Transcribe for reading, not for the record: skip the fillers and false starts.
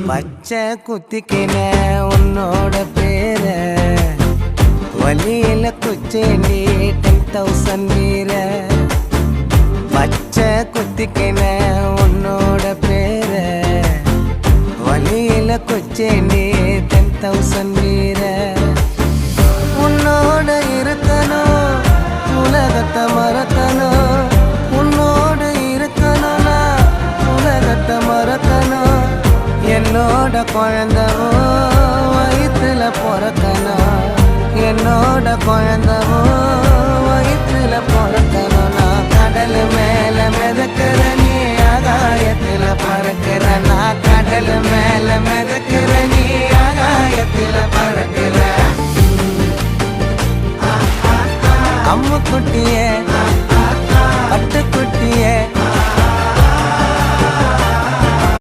பச்சை குத்திக்கின உன்னோட பேர வலியில குச்சேண்டி 10,000 வீர பச்சை குத்திக்கின உன்னோட பேர வலியில குச்சேண்டி 10,000 வீர உன்னோட இருக்கணும் உலகத்தை மறக்கணும் உன்னோடு இருக்கணும்னா உலகத்தை மறக்கணும் என்னோட குழந்தவோ வயிற்றுல பிறக்கணும் என்னோட குழந்தவோ வயிற்றுல பிறக்கணும் நான் கடல் மேல மிதக்கிற நீ ஆகாயத்துல பறக்கிற நான் கடல் மேல மிதக்கிற நீ ஆகாயத்துல பறக்கிற அம்மு குட்டியே பட்டு குட்டியே